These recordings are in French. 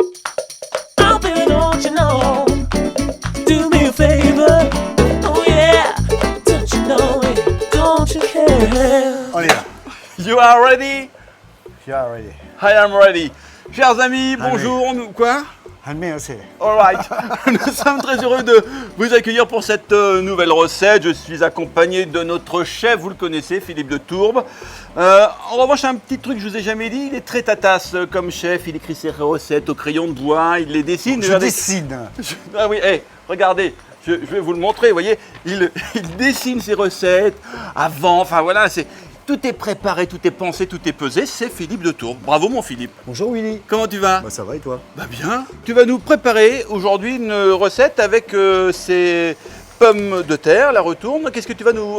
Oh, baby, don't you know? Do me a favor. Oh, yeah. Don't you know it? Don't you care? On y va. You are ready? You are ready. I am ready. Chers amis, bonjour. Quoi? Admets aussi. All right. Nous sommes très heureux de vous accueillir pour cette nouvelle recette. Je suis accompagné de notre chef, vous le connaissez, Philippe de Tourbe. En revanche, un petit truc que je vous ai jamais dit, il est très tatasse comme chef. Il écrit ses recettes au crayon de bois, il les dessine. Je dessine. Ah oui, hey, regardez. Je vais vous le montrer, vous voyez, il dessine ses recettes avant, enfin voilà, tout est préparé, tout est pensé, tout est pesé, c'est Philippe de Tourbe. Bravo mon Philippe. Bonjour Willy. Comment tu vas? Bah ça va et toi? Bah bien. Tu vas nous préparer aujourd'hui une recette avec ces pommes de terre, la retourne. Qu'est-ce que tu vas nous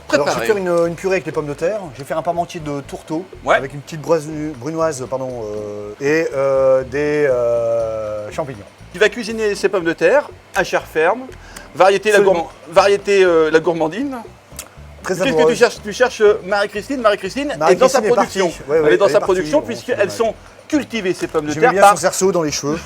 préparer? Alors je vais faire une purée avec les pommes de terre. Je vais faire un parmentier de tourteau avec une petite brunoise et des champignons. Tu vas cuisiner ces pommes de terre à chair ferme, variété la gourmandine. Très Qu'est-ce que tu cherches? Tu cherches Marie-Christine. Marie-Christine est dans sa production. Elle est dans sa production puisqu'elles sont cultivées, ces pommes de terre, J'aime bien son cerceau dans les cheveux.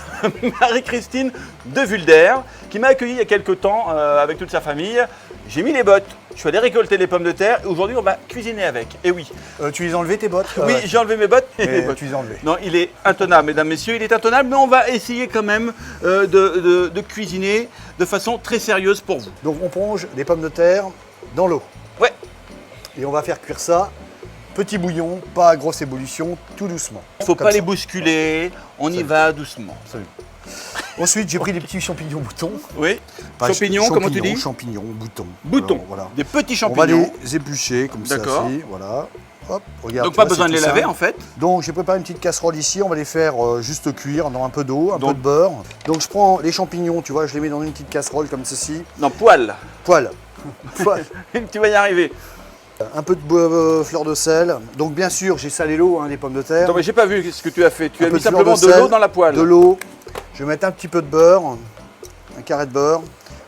Marie-Christine de Vulder, qui m'a accueilli il y a quelques temps avec toute sa famille. J'ai mis les bottes, je suis allé récolter les pommes de terre et aujourd'hui on va cuisiner avec. Et oui. Tu les as enlevées tes bottes? Oui, j'ai enlevé mes bottes. Mais tu les as enlevées. Non, il est intenable, mesdames, messieurs, il est intenable, mais on va essayer quand même de cuisiner de façon très sérieuse pour vous. Donc on plonge les pommes de terre dans l'eau. Ouais. Et on va faire cuire ça, petit bouillon, pas à grosse ébullition, tout doucement. Il ne faut Comme pas ça. les bousculer, on y va doucement. Absolument. Ensuite, j'ai pris des petits champignons boutons. Oui. Pas Champignons, comment tu dis? Champignons, boutons. Boutons. Alors, voilà. Des petits On va champignons. les éplucher comme ça, D'accord. voilà. Hop, regarde. Donc tu pas vois, besoin de c'est les tout laver simple. en fait. Donc j'ai préparé une petite casserole ici, on va les faire juste cuire dans un peu d'eau, un peu de beurre. Donc je prends les champignons, tu vois, je les mets dans une petite casserole comme ceci. Non, poêle. Poêle. Poêle. Tu vas y arriver. Un peu de fleur de sel. Donc bien sûr, j'ai salé l'eau, hein, des pommes de terre. Non mais j'ai pas vu ce que tu as fait. Tu Un as peu mis fleur simplement de sel, l'eau dans la poêle. De l'eau. Je vais mettre un petit peu de beurre, un carré de beurre.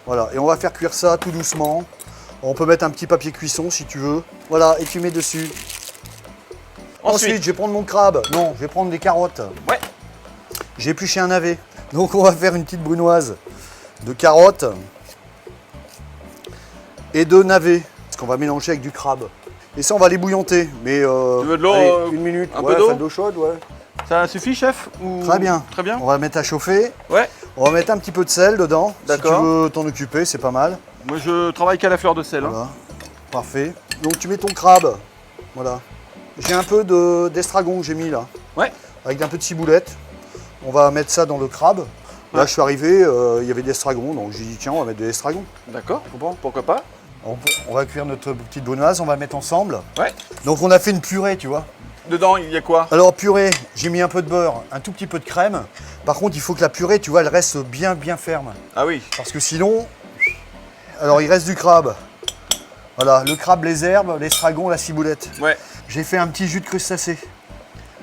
Voilà, et on va faire cuire ça tout doucement. On peut mettre un petit papier cuisson si tu veux. Voilà, et tu mets dessus. Ensuite, je vais prendre mon crabe. Non, je vais prendre des carottes. Ouais. J'ai épluché un navet. Donc on va faire une petite brunoise de carottes et de navets. Parce qu'on va mélanger avec du crabe. Et ça, on va les bouillanter. Mais Tu veux de l'eau allez, une minute. un Ouais, peu d'eau enfin, de l'eau chaude, ouais. Ça suffit chef ou... Très bien. Très bien. On va mettre à chauffer. Ouais. On va mettre un petit peu de sel dedans. D'accord. Si tu veux t'en occuper, c'est pas mal. Moi je travaille qu'à la fleur de sel. Hein. Voilà. Parfait. Donc tu mets ton crabe. Voilà. J'ai un peu d'estragon que j'ai mis là. Ouais. Avec un peu de ciboulette. On va mettre ça dans le crabe. Là, Ouais. je suis arrivé, il y avait de l'estragon, donc j'ai dit tiens, on va mettre de l'estragon. D'accord. Pourquoi pas? On va cuire notre petite brunoise, on va mettre ensemble. Ouais. Donc on a fait une purée, tu vois. Dedans il y a quoi? Alors purée, j'ai mis un peu de beurre, un tout petit peu de crème. Par contre, il faut que la purée, tu vois, elle reste bien ferme. Ah oui. Parce que sinon, alors il reste du crabe. Voilà, le crabe, les herbes, l'estragon, la ciboulette. Ouais. J'ai fait un petit jus de crustacé,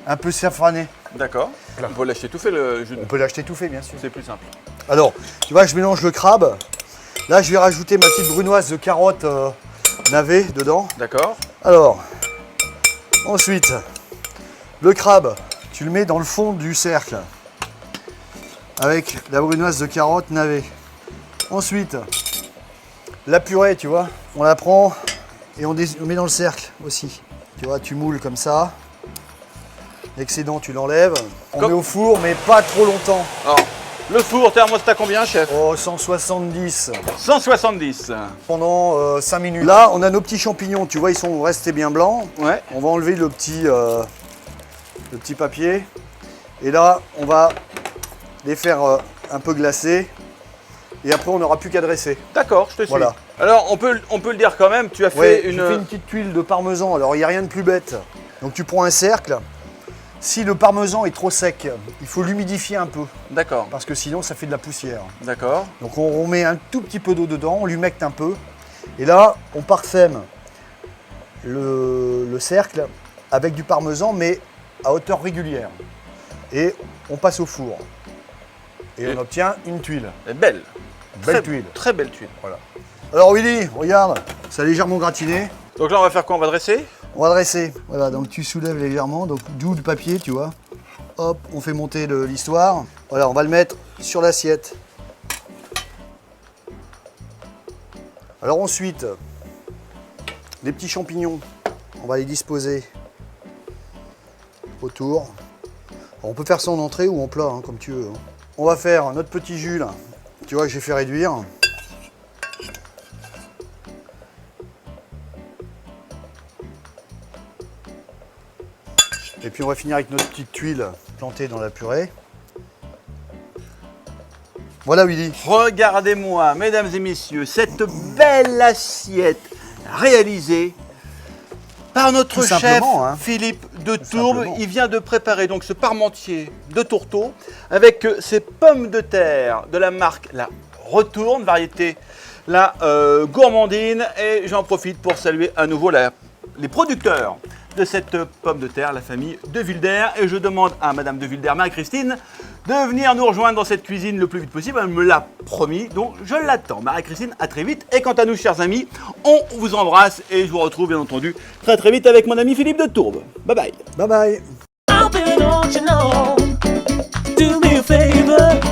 un peu safrané. D'accord. On peut l'acheter tout fait le jus. On peut l'acheter tout fait, bien sûr. C'est plus simple. Alors, tu vois, je mélange le crabe. Là, je vais rajouter ma petite brunoise de carottes navet dedans. D'accord. Alors, ensuite, le crabe, tu le mets dans le fond du cercle avec la brunoise de carottes navet. Ensuite, la purée, tu vois, on la prend et on met dans le cercle aussi. Tu vois, tu moules comme ça. L'excédent, tu l'enlèves. On met au four, mais pas trop longtemps. Alors, le four, thermostat combien chef? Oh, 170 170. pendant 5 minutes. Là, on a nos petits champignons, tu vois, ils sont restés bien blancs. Ouais. On va enlever le petit papier. Et là, on va les faire un peu glacés. Et après, on n'aura plus qu'à dresser. D'accord, je te suis. Voilà. Alors, on peut le dire quand même, tu as Ouais, fait j'ai fait une petite tuile de parmesan. Alors, il n'y a rien de plus bête. Donc, tu prends un cercle. Si le parmesan est trop sec, il faut l'humidifier un peu. D'accord, Parce que sinon, ça fait de la poussière. d'accord. Donc, on met un tout petit peu d'eau dedans. On l'humecte un peu. Et là, on parsème le cercle avec du parmesan, mais à hauteur régulière. Et on passe au four. Et on obtient une tuile. Elle est belle. Belle Très- tuile. Très belle tuile. Voilà. Alors Willy, regarde, ça a légèrement gratiné. Donc là, on va faire quoi? On va dresser? On va dresser. Voilà, donc tu soulèves légèrement, donc d'où le papier, tu vois. Hop, on fait monter l'histoire. Voilà, on va le mettre sur l'assiette. Alors ensuite, les petits champignons, on va les disposer autour. Alors, on peut faire ça en entrée ou en plat, hein, comme tu veux. Hein. On va faire notre petit jus là, tu vois que j'ai fait réduire. Et puis on va finir avec notre petite tuile plantée dans la purée. Voilà Willy. Regardez-moi, mesdames et messieurs, cette belle assiette réalisée par notre Tout chef simplement, hein. Philippe de Tout Tourbe. simplement. Il vient de préparer donc ce parmentier de tourteau avec ces pommes de terre de la marque La Retourne, variété La Gourmandine. Et j'en profite pour saluer à nouveau les producteurs de cette pomme de terre, la famille de Wilder. Et je demande à Madame de Wilder, Marie-Christine, de venir nous rejoindre dans cette cuisine le plus vite possible. Elle me l'a promis, donc je l'attends. Marie-Christine, à très vite. Et quant à nous, chers amis, on vous embrasse et je vous retrouve bien entendu très très vite avec mon ami Philippe de Tourbe. Bye bye. Bye bye. Oh, baby, don't you know? Do me a favor.